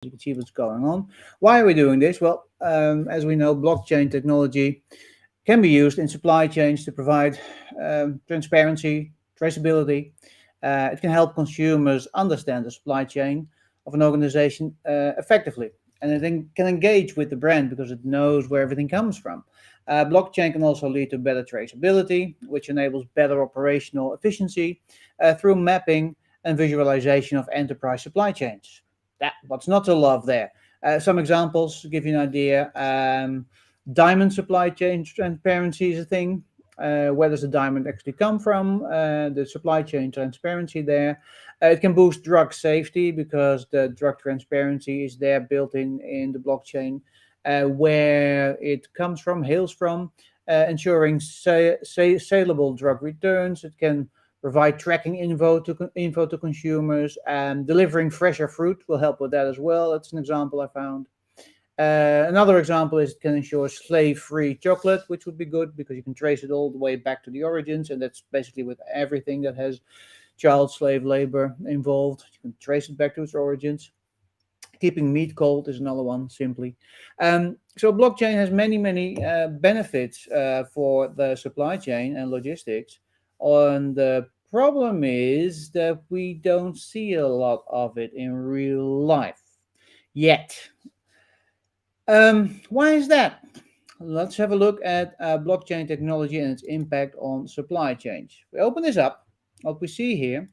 You can see what's going on. Why are we doing this? Well, as we know, blockchain technology can be used in supply chains to provide transparency, traceability. It can help consumers understand the supply chain of an organization effectively. And it can engage with the brand because it knows where everything comes from. Blockchain can also lead to better traceability, which enables better operational efficiency through mapping and visualization of enterprise supply chains. What's not to love there? Some examples to give you an idea. Diamond supply chain transparency is a thing. Where does the diamond actually come from? The supply chain transparency there. It can boost drug safety because the drug transparency is there built in the blockchain. Where it comes from, hails from, ensuring saleable drug returns. It can provide tracking info to consumers, and delivering fresher fruit will help with that as well. That's an example I found. Another example is it can ensure slave-free chocolate, which would be good because you can trace it all the way back to the origins, and that's basically with everything that has child slave labor involved. You can trace it back to its origins. Keeping meat cold is another one, simply. So blockchain has many benefits for the supply chain and logistics. And the problem is that we don't see a lot of it in real life yet. Why is that? Let's have a look at blockchain technology and its impact on supply chains. We open this up. What we see here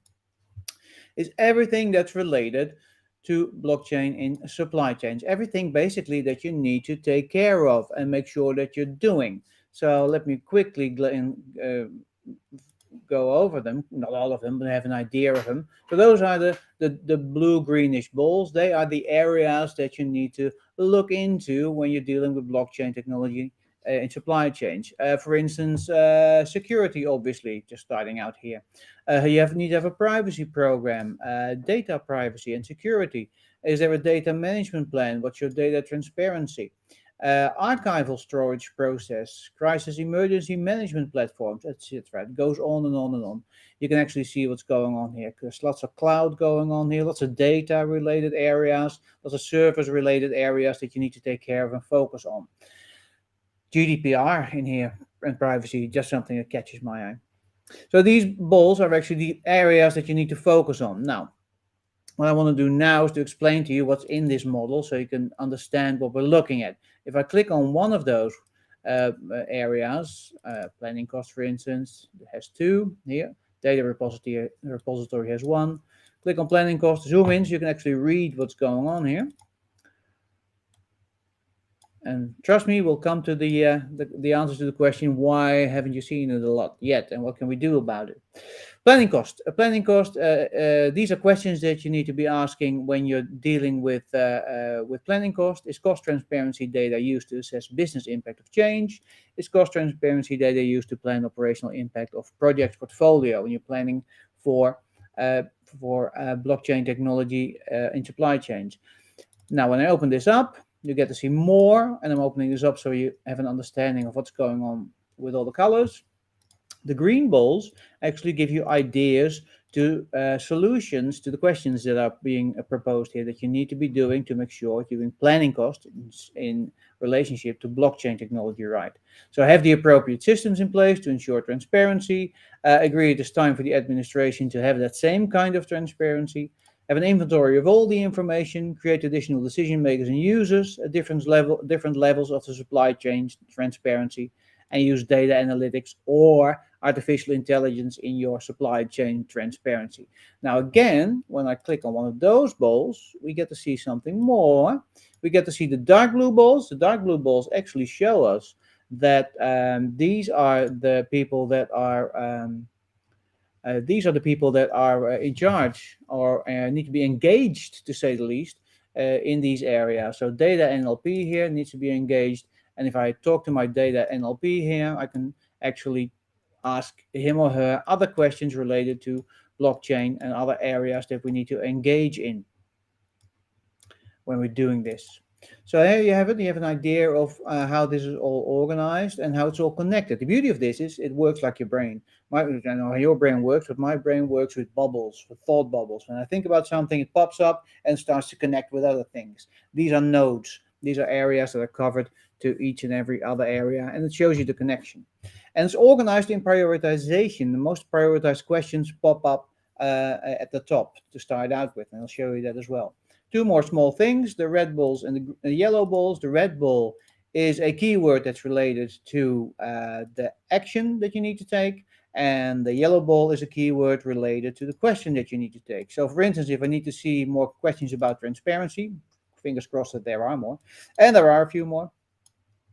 is everything that's related to blockchain in supply chains. Everything basically that you need to take care of and make sure that you're doing. So let me quickly go over them. Not all of them, but have an idea of them. So those are the blue greenish balls. They are the areas that you need to look into when you're dealing with blockchain technology in supply chains. For instance, security, obviously, just starting out here. Need to have a privacy program, data privacy and security. Is there a data management plan? What's your data transparency? Archival storage process, crisis emergency management platforms, etc. It goes on and on and on. You can actually see what's going on here. There's lots of cloud going on here, lots of data related areas, lots of service related areas that you need to take care of and focus on. GDPR in here and privacy, just something that catches my eye. So these balls are actually the areas that you need to focus on. Now, what I want to do now is to explain to you what's in this model so you can understand what we're looking at. If I click on one of those areas, planning cost, for instance, it has two here. Data repository has one. Click on planning cost, zoom in so you can actually read what's going on here. And trust me, we'll come to the answer to the question, why haven't you seen it a lot yet, and what can we do about it? Planning cost. These are questions that you need to be asking when you're dealing with planning cost. Is cost transparency data used to assess business impact of change? Is cost transparency data used to plan operational impact of project portfolio when you're planning for blockchain technology in supply chains? Now, when I open this up, you get to see more, and I'm opening this up so you have an understanding of what's going on with all the colors. The green balls actually give you ideas to solutions to the questions that are being proposed here that you need to be doing to make sure you're doing planning costs in relationship to blockchain technology right. So have the appropriate systems in place to ensure transparency. Agree it is time for the administration to have that same kind of transparency. Have an inventory of all the information, create additional decision makers and users at different levels of the supply chain transparency, and use data analytics or artificial intelligence in your supply chain transparency. Now, again, when I click on one of those balls, we get to see something more. We get to see the dark blue balls. The dark blue balls actually show us that these are the people that are in charge or need to be engaged, to say the least, in these areas. So data NLP here needs to be engaged. And if I talk to my data NLP here, I can actually ask him or her other questions related to blockchain and other areas that we need to engage in when we're doing this. So here you have it. You have an idea of how this is all organized and how it's all connected. The beauty of this is it works like your brain. I don't know how your brain works, but my brain works with bubbles, with thought bubbles. When I think about something, it pops up and starts to connect with other things. These are nodes. These are areas that are covered to each and every other area, and it shows you the connection. And it's organized in prioritization. The most prioritized questions pop up at the top to start out with, and I'll show you that as well. Two more small things, the red balls and the yellow balls. The red ball is a keyword that's related to the action that you need to take, and the yellow ball is a keyword related to the question that you need to take. So, for instance, if I need to see more questions about transparency, fingers crossed that there are more, and there are a few more,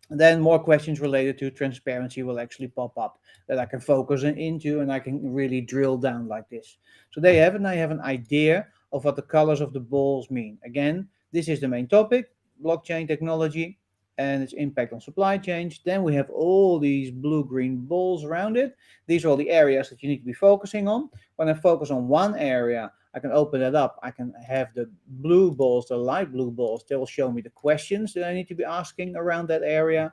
then more questions related to transparency will actually pop up that I can focus into and I can really drill down like this. So there you have it. Now you have an idea of what the colors of the balls mean. Again, this is the main topic, blockchain technology and its impact on supply chains. Then we have all these blue-green balls around it. These are all the areas that you need to be focusing on. When I focus on one area, I can open it up. I can have the blue balls, the light blue balls. They will show me the questions that I need to be asking around that area.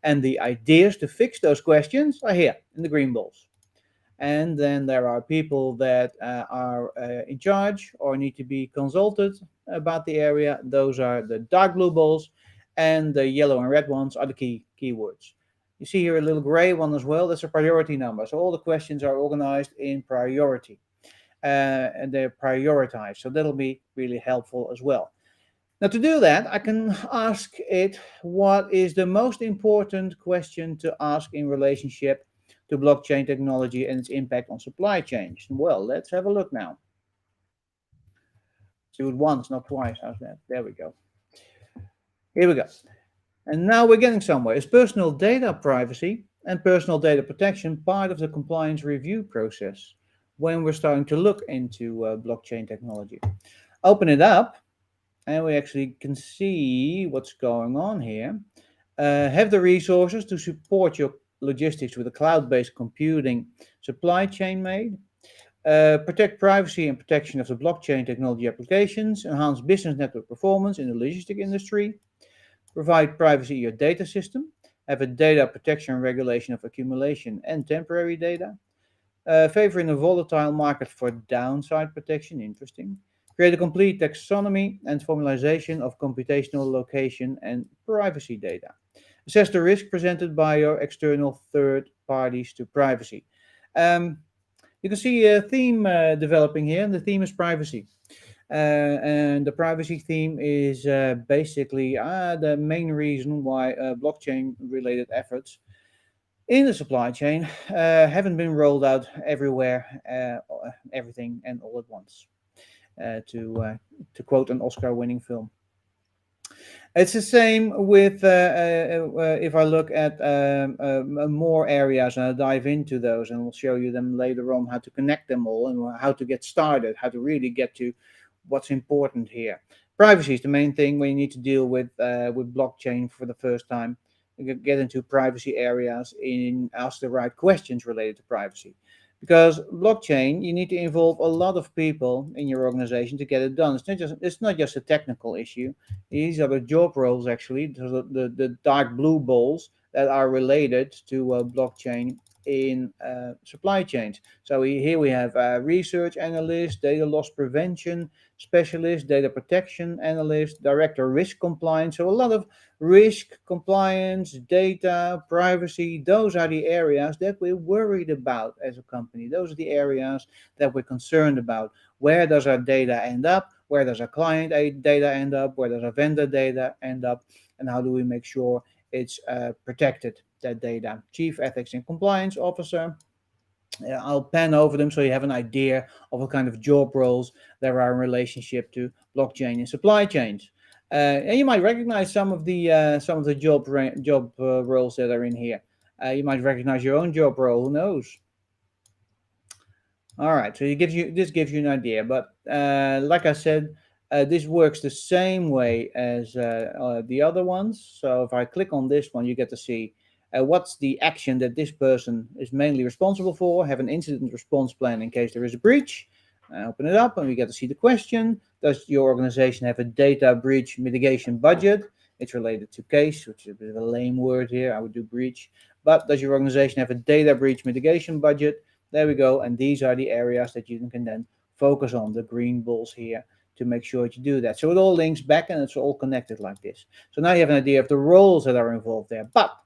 And the ideas to fix those questions are here in the green balls. And then there are people that are in charge or need to be consulted about the area. Those are the dark blue balls, and the yellow and red ones are the keywords. You see here a little gray one as well. That's a priority number. So all the questions are organized in priority, and they're prioritized. So that'll be really helpful as well. Now, to do that, I can ask it what is the most important question to ask in relationship to blockchain technology and its impact on supply chains. Well, let's have a look now. Do it once, not twice. How's that? There we go. Here we go. And now we're getting somewhere. Is personal data privacy and personal data protection part of the compliance review process when we're starting to look into blockchain technology? Open it up, and we actually can see what's going on here. Have the resources to support your logistics with a cloud-based computing supply chain made. Protect privacy and protection of the blockchain technology applications. Enhance business network performance in the logistic industry. Provide privacy in your data system. Have a data protection and regulation of accumulation and temporary data. Favoring a volatile market for downside protection. Interesting. Create a complete taxonomy and formalization of computational location and privacy data. Assess the risk presented by your external third parties to privacy. Um, you can see a theme developing here, and the theme is privacy. And the privacy theme is basically the main reason why blockchain related efforts in the supply chain haven't been rolled out everywhere, everything and all at once. To quote an Oscar-winning film. It's the same with if I look at more areas and I dive into those, and we'll show you them later on how to connect them all and how to get started, how to really get to what's important here. Privacy is the main thing when you need to deal with blockchain for the first time. You get into privacy areas and ask the right questions related to privacy. Because blockchain, you need to involve a lot of people in your organization to get it done. It's not just a technical issue. These are the job roles actually, the dark blue balls that are related to blockchain in supply chains. So here we have research analyst, data loss prevention specialist, data protection analyst, director risk compliance. So a lot of risk, compliance, data, privacy, those are the areas that we're worried about as a company. Those are the areas that we're concerned about. Where does our data end up? Where does our client data end up? Where does our vendor data end up? And how do we make sure it's protected, that data? Chief Ethics and Compliance Officer. I'll pan over them so you have an idea of what kind of job roles there are in relationship to blockchain and supply chains. And you might recognize some of the job roles that are in here. You might recognize your own job role. Who knows? All right, so this gives you an idea, but like I said, this works the same way as the other ones. So if I click on this one, you get to see what's the action that this person is mainly responsible for. Have an incident response plan in case there is a breach. Open it up, and we get to see the question: does your organization have a data breach mitigation budget? It's related to case, which is a bit of a lame word here. I would do breach. But does your organization have a data breach mitigation budget? There we go. And these are the areas that you can then focus on, the green balls here, to make sure that you do that. So it all links back and it's all connected like this. So now you have an idea of the roles that are involved there. But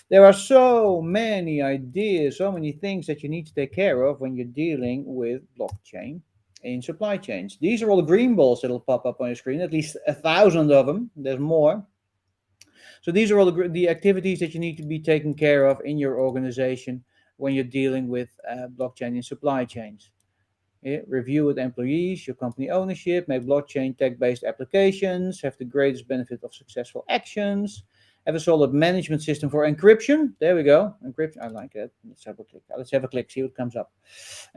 there are so many ideas, so many things that you need to take care of when you're dealing with blockchain in supply chains. These are all the green balls that will pop up on your screen, at least 1,000 of them. There's more. So these are all the activities that you need to be taken care of in your organization when you're dealing with blockchain in supply chains. Yeah, review with employees, your company ownership, make blockchain tech-based applications, have the greatest benefit of successful actions, have a solid management system for encryption. There we go. Encryption, I like it. Let's have a click. Let's have a click, see what comes up.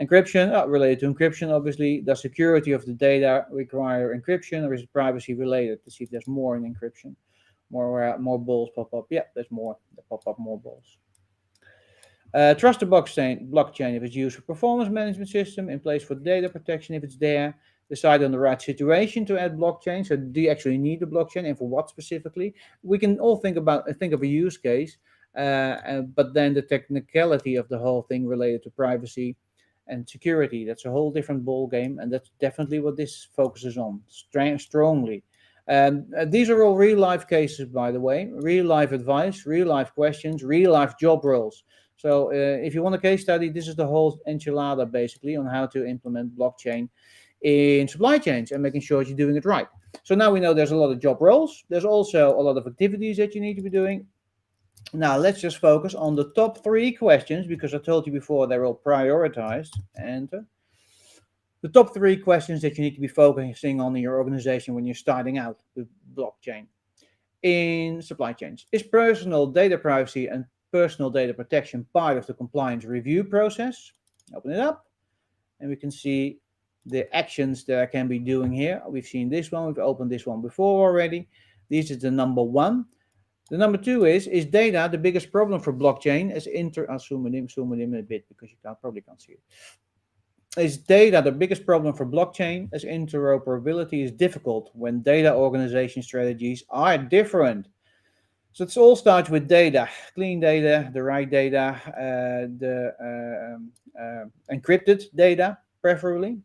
Encryption, related to encryption, obviously. Does security of the data require encryption, or is it privacy related? To see if there's more in encryption. More balls pop up. Yeah, there's more. There pop up more balls. Trust the blockchain if it's used for performance management system, in place for data protection if it's there. Decide on the right situation to add blockchain. So do you actually need a blockchain, and for what specifically? We can all think of a use case, but then the technicality of the whole thing related to privacy and security, that's a whole different ball game, and that's definitely what this focuses on strongly. These are all real life cases, by the way, real life advice, real life questions, real life job roles. So if you want a case study, this is the whole enchilada basically on how to implement blockchain in supply chains and making sure you're doing it right. So now we know there's a lot of job roles. There's also a lot of activities that you need to be doing. Now let's just focus on the top 3 questions, because I told you before they're all prioritized. Enter. The top 3 questions that you need to be focusing on in your organization when you're starting out with blockchain in supply chains. Is personal data privacy and personal data protection part of the compliance review process? Open it up and we can see the actions that I can be doing here. We've seen this one, we've opened this one before already. This is the number 1. The number 2 is data the biggest problem for blockchain as I'll zoom it in a bit because you probably can't see it. Is data the biggest problem for blockchain as interoperability is difficult when data organization strategies are different? So it all starts with data, clean data, the right data, the encrypted data, preferably,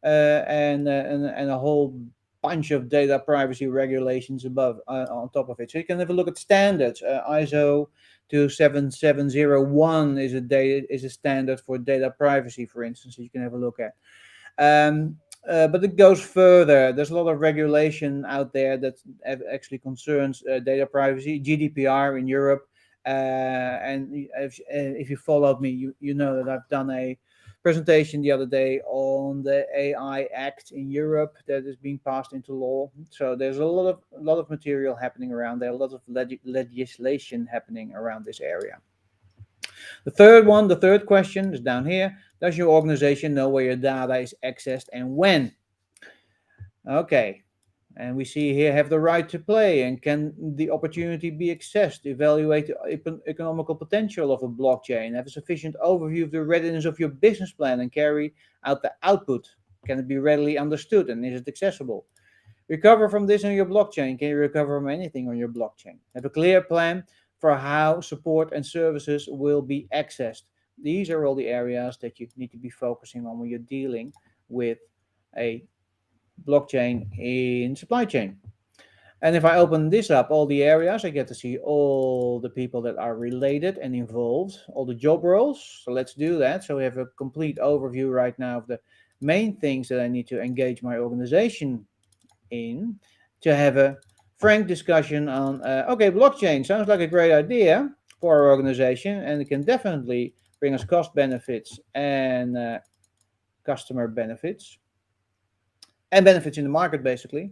and a whole bunch of data privacy regulations above on top of it. So you can have a look at standards. ISO 27701 is a standard for data privacy, for instance, that you can have a look at. But it goes further. There's a lot of regulation out there that actually concerns data privacy. GDPR in Europe, and if you followed me, you know that I've done a presentation the other day on the AI Act in Europe that is being passed into law. So there's a lot of material happening around there, a lot of legislation happening around this area. The third question is down here. Does your organization know where your data is accessed and when? Okay, and we see here have the right to play and can the opportunity be accessed, evaluate the economical potential of a blockchain, have a sufficient overview of the readiness of your business plan and carry out the output. Can it be readily understood and is it accessible? Recover from this on your blockchain. Can you recover from anything on your blockchain? Have a clear plan for how support and services will be accessed. These are all the areas that you need to be focusing on when you're dealing with a blockchain in supply chain. And if I open this up, all the areas, I get to see all the people that are related and involved, all the job roles. So let's do that. So we have a complete overview right now of the main things that I need to engage my organization in, to have a frank discussion on, okay, blockchain sounds like a great idea for our organization, and it can definitely bring us cost benefits and customer benefits and benefits in the market, basically.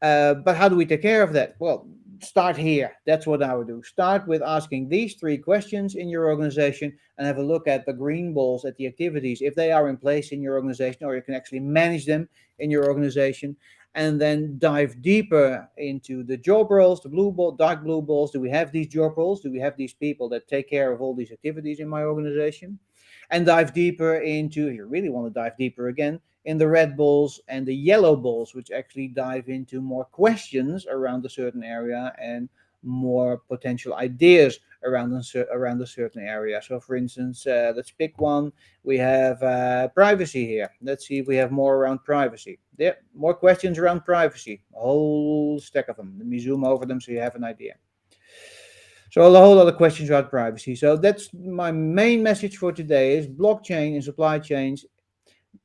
But how do we take care of that? Well, start here. That's what I would do. Start with asking these 3 questions in your organization and have a look at the green balls, at the activities, if they are in place in your organization, or you can actually manage them in your organization. And then dive deeper into the job roles, the dark blue balls. Do we have these job roles? Do we have these people that take care of all these activities in my organization? And dive deeper into, if you really want to dive deeper again, in the red balls and the yellow balls, which actually dive into more questions around a certain area and more potential ideas around a certain area. So, for instance, let's pick one. We have privacy here. Let's see if we have more around privacy. There, more questions around privacy. A whole stack of them. Let me zoom over them so you have an idea. So a whole lot of questions about privacy. So that's my main message for today: is blockchain and supply chains.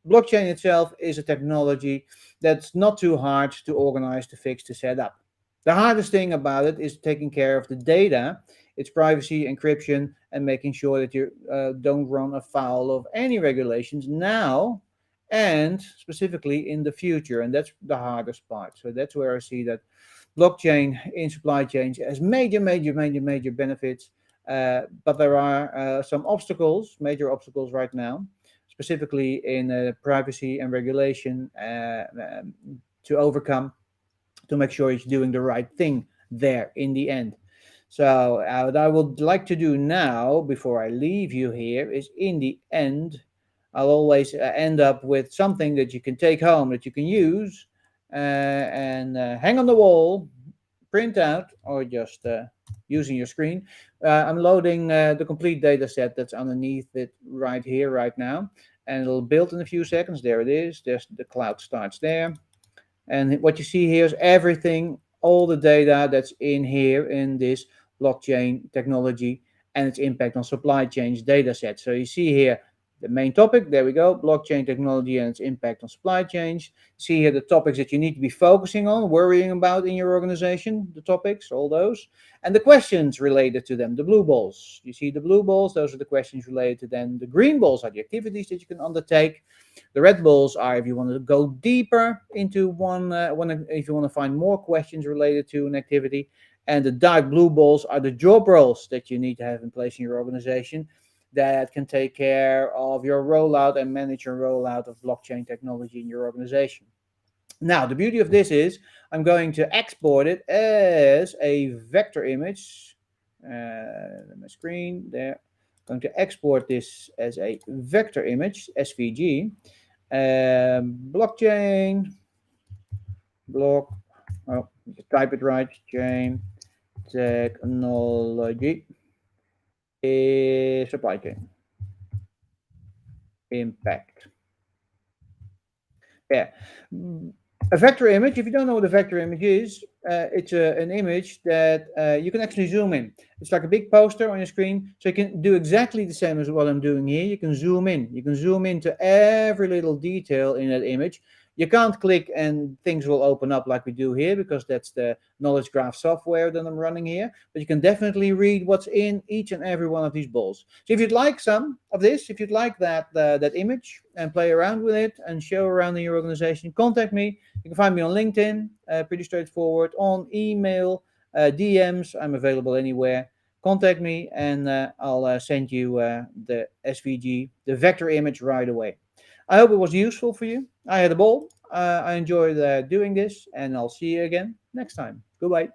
Blockchain itself is a technology that's not too hard to organize, to fix, to set up. The hardest thing about it is taking care of the data, its privacy, encryption, and making sure that you don't run afoul of any regulations now and specifically in the future. And that's the hardest part. So that's where I see that blockchain in supply chains has major benefits. But there are some obstacles, major obstacles right now, specifically in privacy and regulation to overcome, to make sure it's doing the right thing there in the end. So, what I would like to do now, before I leave you here, is in the end, I'll always end up with something that you can take home, that you can use and hang on the wall, print out, or just using your screen. I'm loading the complete data set that's underneath it right here, right now, and it'll build in a few seconds. There it is. There's the cloud starts there. And what you see here is everything, all the data that's in here in this blockchain technology and its impact on supply chains data set. So you see here the main topic, there we go, blockchain technology and its impact on supply chains. See here the topics that you need to be focusing on, worrying about in your organization, the topics, all those, and the questions related to them, the blue balls. You see the blue balls, those are the questions related to them. The green balls are the activities that you can undertake. The red balls are if you want to go deeper into if you want to find more questions related to an activity. And the dark blue balls are the job roles that you need to have in place in your organization that can take care of your rollout and manage your rollout of blockchain technology in your organization. Now, the beauty of this is I'm going to export it as a vector image. My screen there. I'm going to export this as a vector image, SVG. Blockchain, block, oh, type it right, chain technology, supply chain, impact. Yeah. A vector image, if you don't know what a vector image is, it's an image that you can actually zoom in. It's like a big poster on your screen, so you can do exactly the same as what I'm doing here. You can zoom in. You can zoom into every little detail in that image. You can't click and things will open up like we do here because that's the knowledge graph software that I'm running here. But you can definitely read what's in each and every one of these balls. So if you'd like some of this, if you'd like that image and play around with it and show around in your organization, contact me. You can find me on LinkedIn, pretty straightforward, on email, DMs. I'm available anywhere. Contact me and I'll send you the SVG, the vector image right away. I hope it was useful for you. I had a ball. I enjoyed doing this, and I'll see you again next time. Goodbye.